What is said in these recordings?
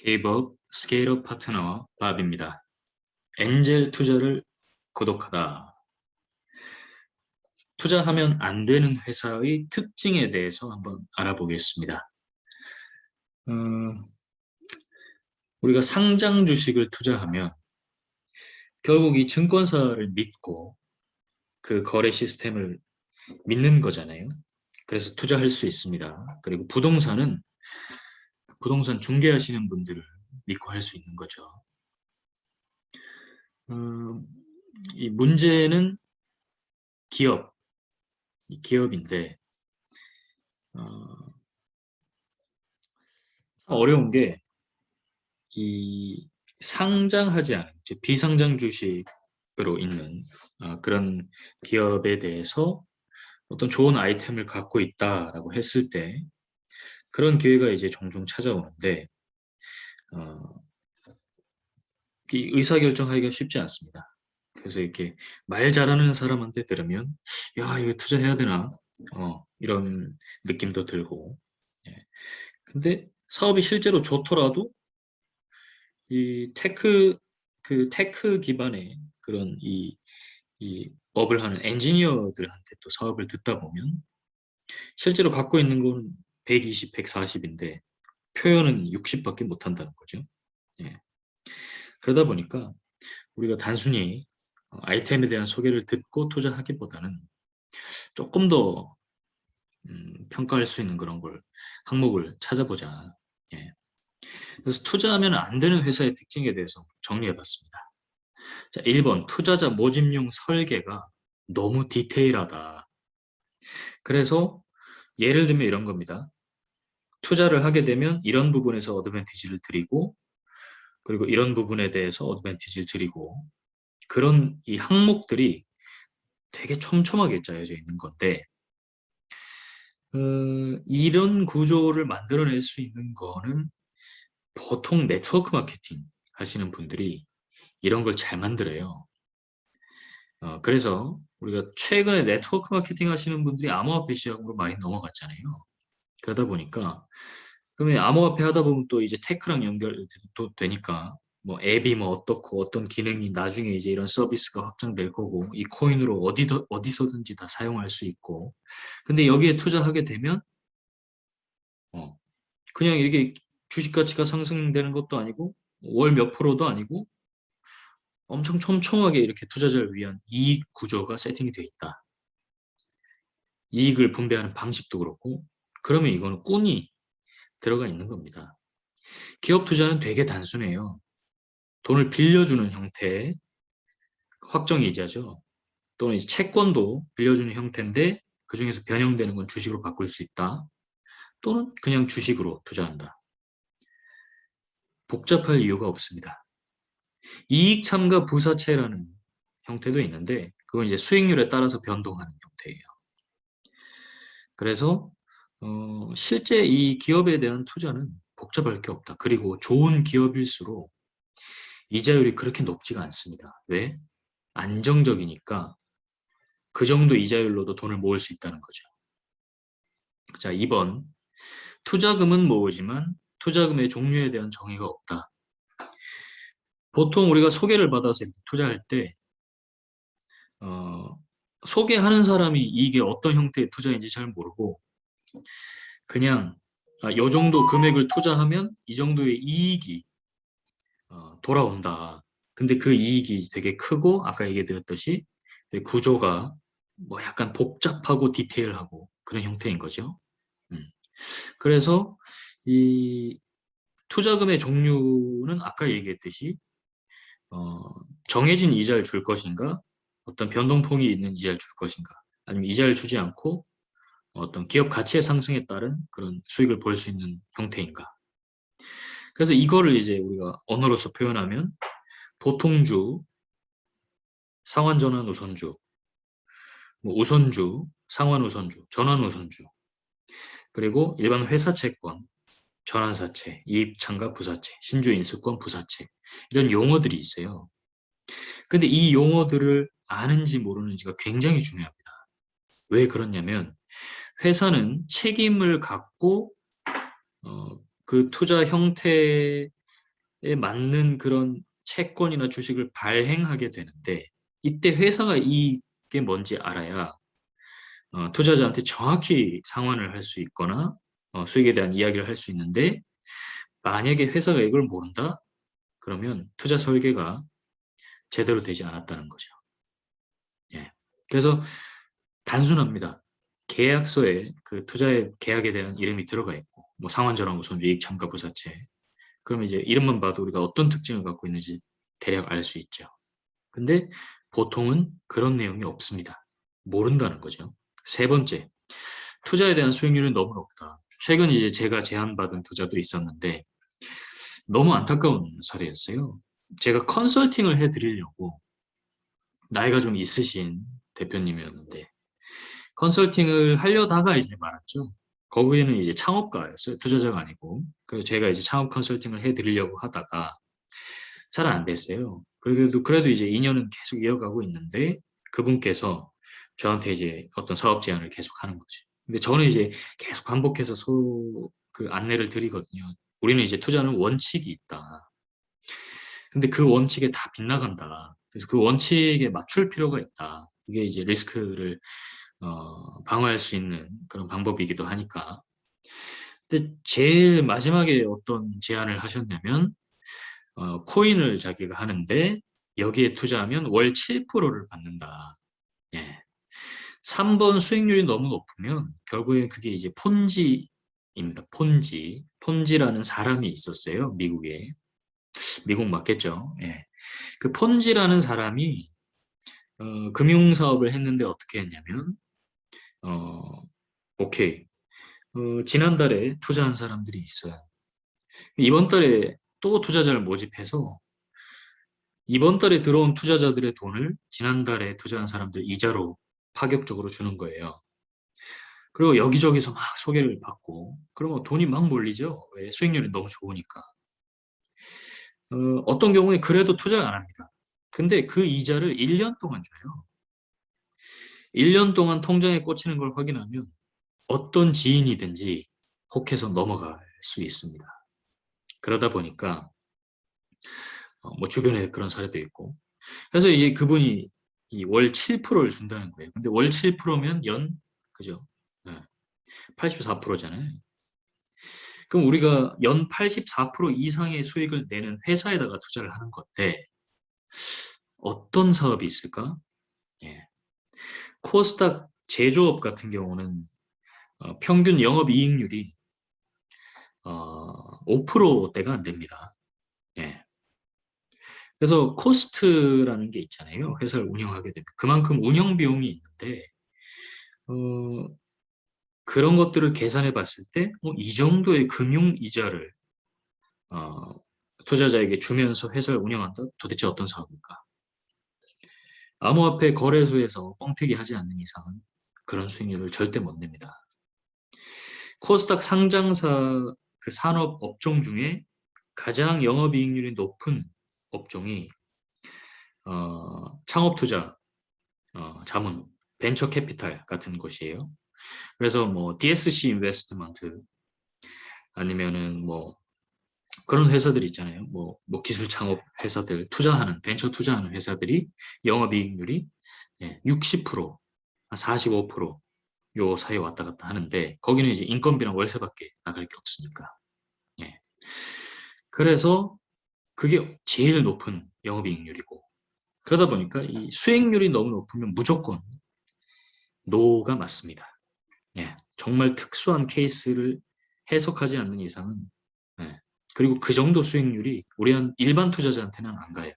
K법 스케일업 파트너 밥입니다. 엔젤 투자를 고독하다. 투자하면 안 되는 회사의 특징에 대해서 한번 알아보겠습니다. 어, 우리가 상장 주식을 투자하면 결국 이 증권사를 믿고 그 거래 시스템을 믿는 거잖아요. 그래서 투자할 수 있습니다. 그리고 부동산은 부동산 중개하시는 분들을 믿고 할 수 있는 거죠. 어, 이 문제는 기업, 이 기업인데 어, 어려운 게 이 상장하지 않은 즉 비상장 주식으로 있는 그런 기업에 대해서 어떤 좋은 아이템을 갖고 있다라고 했을 때 그런 기회가 이제 종종 찾아오는데 어, 이 의사결정하기가 쉽지 않습니다. 그래서 이렇게 말 잘하는 사람한테 들으면 야 이거 투자해야 되나 이런 느낌도 들고 예. 근데 사업이 실제로 좋더라도 이 테크 기반의 그런 이 업을 하는 엔지니어들한테 또 사업을 듣다 보면 실제로 갖고 있는 건 120, 140인데 표현은 60밖에 못 한다는 거죠. 예. 그러다 보니까 우리가 단순히 아이템에 대한 소개를 듣고 투자하기보다는 조금 더 평가할 수 있는 그런 걸 항목을 찾아보자. 예. 그래서 투자하면 안 되는 회사의 특징에 대해서 정리해 봤습니다. 자, 1번 투자자 모집용 설계가 너무 디테일하다. 그래서 예를 들면 이런 겁니다. 투자를 하게 되면 이런 부분에서 어드밴티지를 드리고 그리고 이런 부분에 대해서 어드밴티지를 드리고 그런 이 항목들이 되게 촘촘하게 짜여져 있는 건데 어, 이런 구조를 만들어낼 수 있는 거는 보통 네트워크 마케팅 하시는 분들이 이런 걸 잘 만들어요. 그래서 우리가 최근에 네트워크 마케팅 하시는 분들이 암호화폐 시장으로 많이 넘어갔잖아요. 그러다 보니까 그러면 암호화폐 하다 보면 또 이제 테크랑 연결도 되니까 뭐 앱이 뭐 어떻고 어떤 기능이 나중에 이제 이런 서비스가 확장될 거고 이 코인으로 어디서든지 다 사용할 수 있고 근데 여기에 투자하게 되면 어, 그냥 이렇게 주식 가치가 상승되는 것도 아니고 월 몇 프로도 아니고 엄청 촘촘하게 이렇게 투자자를 위한 이익 구조가 세팅이 돼 있다. 이익을 분배하는 방식도 그렇고 그러면 이거는 꾼이 들어가 있는 겁니다. 기업 투자는 되게 단순해요. 돈을 빌려주는 형태의 확정이자죠. 또는 이제 채권도 빌려주는 형태인데 그중에서 변형되는 건 주식으로 바꿀 수 있다. 또는 그냥 주식으로 투자한다. 복잡할 이유가 없습니다. 이익 참가 부사채라는 형태도 있는데 그건 이제 수익률에 따라서 변동하는 형태예요. 그래서 실제 이 기업에 대한 투자는 복잡할 게 없다. 그리고 좋은 기업일수록 이자율이 그렇게 높지가 않습니다. 왜? 안정적이니까 그 정도 이자율로도 돈을 모을 수 있다는 거죠. 자, 2번. 투자금은 모으지만 투자금의 종류에 대한 정의가 없다. 보통 우리가 소개를 받아서 투자할 때 소개하는 사람이 이게 어떤 형태의 투자인지 잘 모르고 그냥 요 정도 금액을 투자하면 이 정도의 이익이 돌아온다. 근데 그 이익이 되게 크고 아까 얘기 드렸듯이 되게 구조가 뭐 약간 복잡하고 디테일하고 그런 형태인 거죠. 음. 그래서 이 투자금의 종류는 아까 얘기했듯이 어, 정해진 이자를 줄 것인가, 어떤 변동폭이 있는 이자를 줄 것인가, 아니면 이자를 주지 않고 어떤 기업 가치의 상승에 따른 그런 수익을 볼 수 있는 형태인가. 그래서 이거를 이제 우리가 언어로서 표현하면 보통주, 상환전환 우선주, 뭐 우선주, 상환 우선주, 전환 우선주, 그리고 일반 회사 채권, 전환사채, 이입창가 부사채, 신주인수권 부사채 이런 용어들이 있어요. 근데 이 용어들을 아는지 모르는지가 굉장히 중요합니다. 왜 그러냐면 회사는 책임을 갖고 그 투자 형태에 맞는 그런 채권이나 주식을 발행하게 되는데 이때 회사가 이게 뭔지 알아야 투자자한테 정확히 상환을 할 수 있거나 수익에 대한 이야기를 할 수 있는데 만약에 회사가 이걸 모른다? 그러면 투자 설계가 제대로 되지 않았다는 거죠. 예. 그래서 단순합니다. 계약서에 그 투자의 계약에 대한 이름이 들어가 있고 뭐 상환전환 우선 이익 참가 부사채 그러면 이제 이름만 봐도 우리가 어떤 특징을 갖고 있는지 대략 알 수 있죠. 근데 보통은 그런 내용이 없습니다. 모른다는 거죠. 세 번째, 투자에 대한 수익률이 너무 높다. 최근 이제 제가 제안받은 투자도 있었는데 너무 안타까운 사례였어요. 제가 컨설팅을 해드리려고 나이가 좀 있으신 대표님이었는데 컨설팅을 하려다가 이제 말았죠. 거기는 이제 창업가였어요. 투자자가 아니고. 그래서 제가 이제 창업 컨설팅을 해드리려고 하다가 잘 안 됐어요. 그래도 이제 2년은 계속 이어가고 있는데 그분께서 저한테 이제 어떤 사업 제안을 계속 하는 거죠. 근데 저는 이제 계속 반복해서 그 안내를 드리거든요. 우리는 이제 투자는 원칙이 있다. 근데 그 원칙에 다 빗나간다. 그래서 그 원칙에 맞출 필요가 있다. 그게 이제 리스크를 방어할 수 있는 그런 방법이기도 하니까. 근데 제일 마지막에 어떤 제안을 하셨냐면 코인을 자기가 하는데 여기에 투자하면 월 7%를 받는다. 예. 3번 수익률이 너무 높으면 결국에 그게 이제 폰지입니다. 폰지. 폰지라는 사람이 있었어요. 미국에. 미국 맞겠죠. 예. 그 폰지라는 사람이 금융사업을 했는데 어떻게 했냐면 어, 오케이. 지난달에 투자한 사람들이 있어요. 이번 달에 또 투자자를 모집해서 이번 달에 들어온 투자자들의 돈을 지난달에 투자한 사람들 이자로 파격적으로 주는 거예요. 그리고 여기저기서 막 소개를 받고, 그러면 돈이 막 몰리죠. 왜? 수익률이 너무 좋으니까. 어떤 경우에 그래도 투자를 안 합니다. 근데 그 이자를 1년 동안 줘요. 1년 동안 통장에 꽂히는 걸 확인하면 어떤 지인이든지 혹해서 넘어갈 수 있습니다. 그러다 보니까 뭐 주변에 그런 사례도 있고. 그래서 이제 그분이 이 월 7%를 준다는 거예요. 근데 월 7%면 그죠? 네, 84%잖아요. 그럼 우리가 연 84% 이상의 수익을 내는 회사에다가 투자를 하는 건데 어떤 사업이 있을까? 예. 코스닥 제조업 같은 경우는 평균 영업이익률이 5%대가 안 됩니다. 예. 그래서 코스트라는 게 있잖아요. 회사를 운영하게 되면 그만큼 운영 비용이 있는데 어, 그런 것들을 계산해 봤을 때 이 정도의 금융 이자를 어, 투자자에게 주면서 회사를 운영한다? 도대체 어떤 사업일까? 암호화폐 거래소에서 뻥튀기 하지 않는 이상은 그런 수익률을 절대 못 냅니다. 코스닥 상장사 그 산업 업종 중에 가장 영업이익률이 높은 업종이 창업 투자, 자문, 벤처 캐피탈 같은 곳이에요. 그래서 뭐 DSC 인베스트먼트 아니면은 뭐 그런 회사들이 있잖아요. 뭐 기술 창업 회사들 투자하는 벤처 투자하는 회사들이 영업이익률이 60%, 45%요 사이에 왔다 갔다 하는데 거기는 이제 인건비랑 월세밖에 나갈 게 없으니까. 예. 그래서 그게 제일 높은 영업이익률이고 그러다 보니까 이 수익률이 너무 높으면 무조건 노가 맞습니다. 예. 정말 특수한 케이스를 해석하지 않는 이상은 예. 그리고 그 정도 수익률이 우리 일반 투자자한테는 안 가요.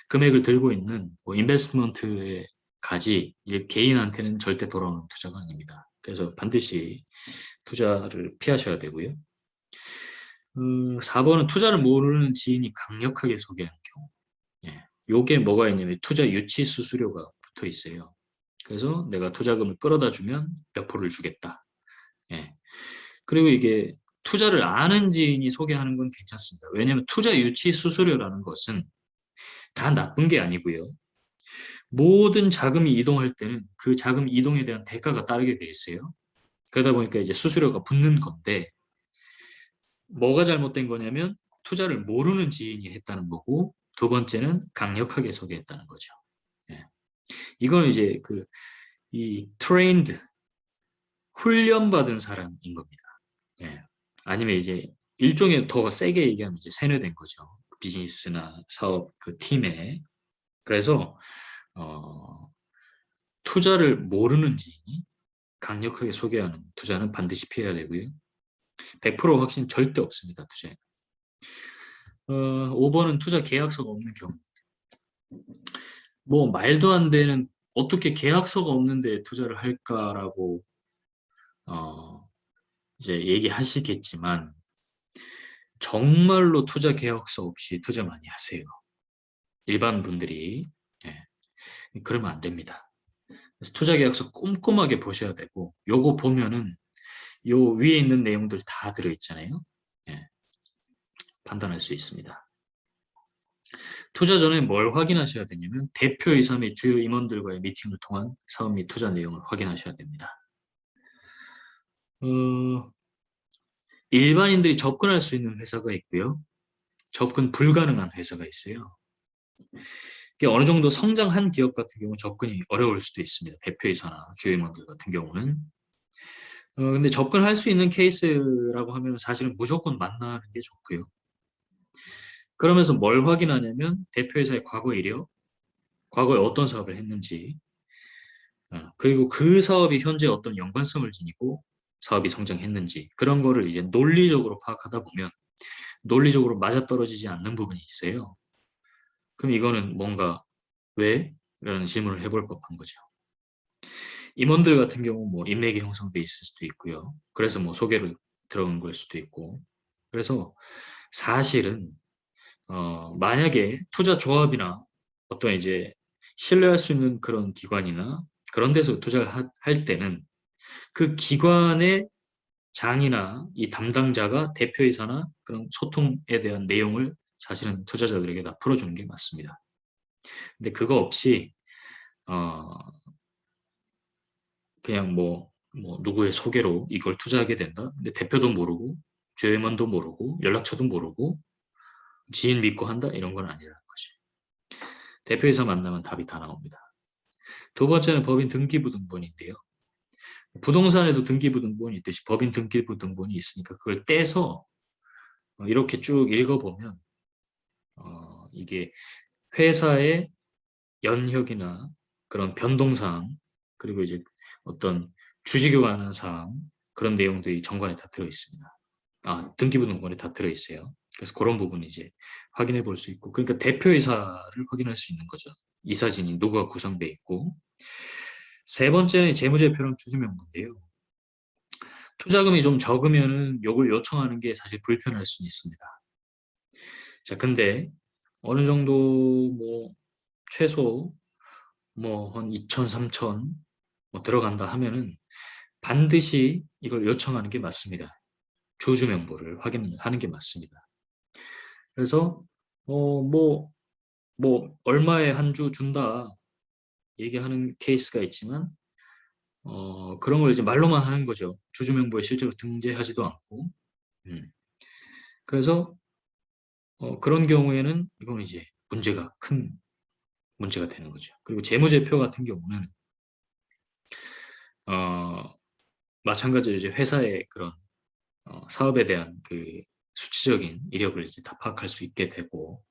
금액을 들고 있는 뭐 인베스트먼트에 가지 개인한테는 절대 돌아오는 투자가 아닙니다. 그래서 반드시 투자를 피하셔야 되고요. 4번은 투자를 모르는 지인이 강력하게 소개하는 경우. 예. 요게 뭐가 있냐면 투자 유치 수수료가 붙어 있어요. 그래서 내가 투자금을 끌어다 주면 몇 프로를 주겠다. 예. 그리고 이게 투자를 아는 지인이 소개하는 건 괜찮습니다. 왜냐하면 투자 유치 수수료라는 것은 다 나쁜 게 아니고요. 모든 자금이 이동할 때는 그 자금 이동에 대한 대가가 따르게 돼 있어요. 그러다 보니까 이제 수수료가 붙는 건데 뭐가 잘못된 거냐면 투자를 모르는 지인이 했다는 거고, 두 번째는 강력하게 소개했다는 거죠. 예. 이거는 이제 이 trained, 훈련받은 사람인 겁니다. 예. 아니면 이제 일종의 더 세게 얘기하면 이제 세뇌된 거죠. 비즈니스나 사업 그 팀에. 그래서 투자를 모르는 지인이 강력하게 소개하는 투자는 반드시 피해야 되고요. 100% 확신 절대 없습니다. 투자에. 5번은 투자 계약서가 없는 경우. 뭐 말도 안 되는, 어떻게 계약서가 없는데 투자를 할까라고 이제 얘기하시겠지만 정말로 투자 계약서 없이 투자 많이 하세요. 일반 분들이. 예. 그러면 안 됩니다. 그래서 투자 계약서 꼼꼼하게 보셔야 되고, 요거 보면은 요 위에 있는 내용들 다 들어있잖아요. 예. 판단할 수 있습니다. 투자 전에 뭘 확인하셔야 되냐면 대표이사 및 주요 임원들과의 미팅을 통한 사업 및 투자 내용을 확인하셔야 됩니다. 일반인들이 접근할 수 있는 회사가 있고요. 접근 불가능한 회사가 있어요. 이게 어느 정도 성장한 기업 같은 경우 접근이 어려울 수도 있습니다. 대표이사나 주요 임원들 같은 경우는. 근데 접근할 수 있는 케이스라고 하면 사실은 무조건 만나는 게 좋고요. 그러면서 뭘 확인하냐면 대표이사의 과거 이력, 과거에 어떤 사업을 했는지, 그리고 그 사업이 현재 어떤 연관성을 지니고 사업이 성장했는지, 그런 거를 이제 논리적으로 파악하다 보면 논리적으로 맞아떨어지지 않는 부분이 있어요. 그럼 이거는 뭔가 왜? 라는 질문을 해볼 법한 거죠. 임원들 같은 경우 뭐 인맥이 형성돼 있을 수도 있고요. 그래서 뭐 소개를 들어온 걸 수도 있고. 그래서 사실은 만약에 투자 조합이나 어떤 이제 신뢰할 수 있는 그런 기관이나 그런 데서 투자를 할 때는 그 기관의 장이나 이 담당자가 대표이사나 그런 소통에 대한 내용을 사실은 투자자들에게 다 풀어주는 게 맞습니다. 근데 그거 없이 그냥 뭐 누구의 소개로 이걸 투자하게 된다. 근데 대표도 모르고 주임원도 모르고 연락처도 모르고 지인 믿고 한다 이런 건 아니라는 거지. 대표이사 만나면 답이 다 나옵니다. 두 번째는 법인 등기부등본인데요. 부동산에도 등기부등본이 있듯이 법인 등기부등본이 있으니까 그걸 떼서 이렇게 쭉 읽어보면 이게 회사의 연혁이나 그런 변동사항, 그리고 이제 어떤 주식에 관한 사항, 그런 내용들이 정관에 다 들어있습니다. 등기부등본에 다 들어있어요. 그래서 그런 부분 이제 확인해 볼 수 있고, 그러니까 대표이사를 확인할 수 있는 거죠. 이사진이 누구가 구성되어 있고. 세 번째는 재무제표랑 주주명부인데요. 투자금이 좀 적으면은 요걸 요청하는 게 사실 불편할 수는 있습니다. 자, 근데 어느 정도 뭐 최소 뭐 한 2천, 3천 뭐 들어간다 하면은 반드시 이걸 요청하는 게 맞습니다. 주주명부를 확인하는 게 맞습니다. 그래서 얼마에 한 주 준다 얘기하는 케이스가 있지만 그런 걸 이제 말로만 하는 거죠. 주주명부에 실제로 등재하지도 않고. 음. 그래서 그런 경우에는 이건 이제 큰 문제가 되는 거죠. 그리고 재무제표 같은 경우는 마찬가지로 이제 회사의 그런 사업에 대한 그 수치적인 이력을 이제 다 파악할 수 있게 되고,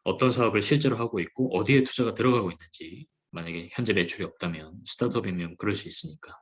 어떤 사업을 실제로 하고 있고 어디에 투자가 들어가고 있는지, 만약에 현재 매출이 없다면 스타트업이면 그럴 수 있으니까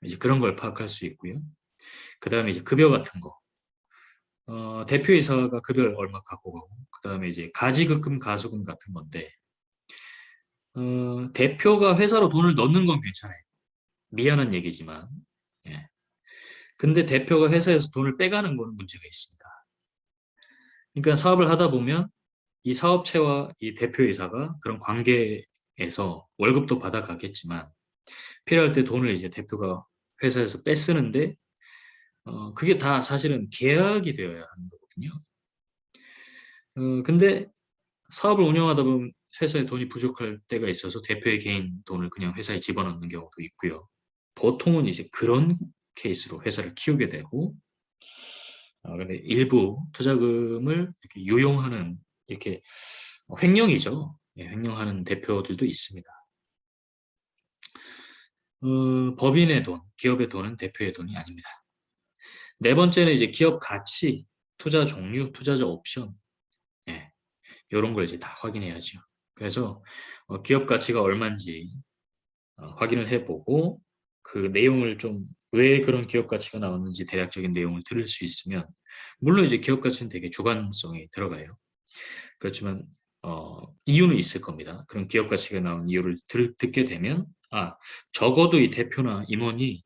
이제 그런 걸 파악할 수 있고요. 그 다음에 이제 급여 같은 거, 대표이사가 급여를 얼마 갖고 가고, 그 다음에 이제 가지급금 가소금 같은 건데, 대표가 회사로 돈을 넣는 건 괜찮아요. 미안한 얘기지만. 예. 근데 대표가 회사에서 돈을 빼가는 건 문제가 있습니다. 그러니까 사업을 하다 보면 이 사업체와 이 대표이사가 그런 관계에서 월급도 받아가겠지만 필요할 때 돈을 이제 대표가 회사에서 빼쓰는데 그게 다 사실은 계약이 되어야 하는 거거든요. 근데 사업을 운영하다 보면 회사에 돈이 부족할 때가 있어서 대표의 개인 돈을 그냥 회사에 집어넣는 경우도 있고요. 보통은 이제 그런 케이스로 회사를 키우게 되고, 근데 일부 투자금을 이렇게 유용하는 이렇게 횡령이죠. 예, 횡령하는 대표들도 있습니다. 법인의 돈, 기업의 돈은 대표의 돈이 아닙니다. 네 번째는 이제 기업 가치, 투자 종류, 투자자 옵션, 예, 이런 걸 이제 다 확인해야죠. 그래서 기업 가치가 얼마인지 확인을 해보고 그 내용을 좀 왜 그런 기업 가치가 나왔는지 대략적인 내용을 들을 수 있으면 물론 이제 기업 가치는 되게 주관성이 들어가요. 그렇지만 이유는 있을 겁니다. 그런 기업 가치가 나온 이유를 듣게 되면 적어도 이 대표나 임원이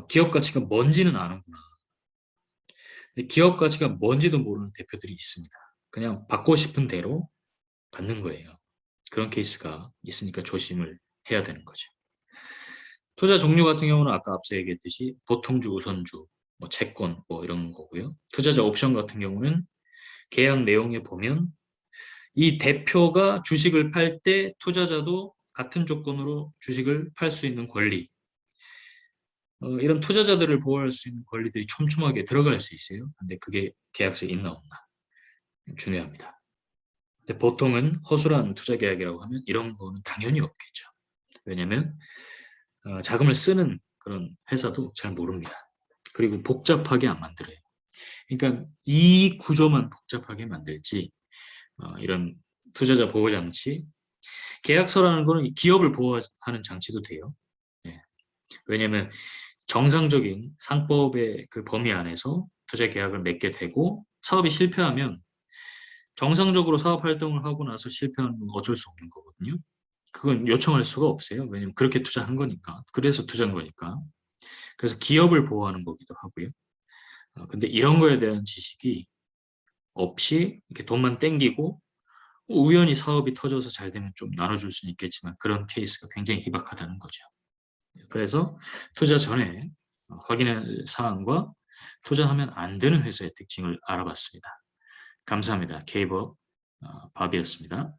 기업 가치가 뭔지는 아는구나. 근데 기업 가치가 뭔지도 모르는 대표들이 있습니다. 그냥 받고 싶은 대로 받는 거예요. 그런 케이스가 있으니까 조심을 해야 되는 거죠. 투자 종류 같은 경우는 아까 앞서 얘기했듯이 보통주, 우선주, 뭐 채권 뭐 이런 거고요. 투자자 옵션 같은 경우는 계약 내용에 보면 이 대표가 주식을 팔 때 투자자도 같은 조건으로 주식을 팔 수 있는 권리, 이런 투자자들을 보호할 수 있는 권리들이 촘촘하게 들어갈 수 있어요. 근데 그게 계약서에 있나 없나 중요합니다. 근데 보통은 허술한 투자 계약이라고 하면 이런 거는 당연히 없겠죠. 왜냐하면 자금을 쓰는 그런 회사도 잘 모릅니다. 그리고 복잡하게 안 만들어요. 그러니까 이 구조만 복잡하게 만들지 이런 투자자 보호 장치, 계약서라는 거는 기업을 보호하는 장치도 돼요. 예. 왜냐하면 정상적인 상법의 그 범위 안에서 투자 계약을 맺게 되고 사업이 실패하면 정상적으로 사업 활동을 하고 나서 실패하는 건 어쩔 수 없는 거거든요. 그건 요청할 수가 없어요. 왜냐면 그렇게 투자한 거니까. 그래서 투자한 거니까. 그래서 기업을 보호하는 거기도 하고요. 근데 이런 거에 대한 지식이 없이 이렇게 돈만 땡기고 우연히 사업이 터져서 잘 되면 좀 나눠줄 수는 있겠지만 그런 케이스가 굉장히 희박하다는 거죠. 그래서 투자 전에 확인할 사항과 투자하면 안 되는 회사의 특징을 알아봤습니다. 감사합니다. K법 밥이었습니다.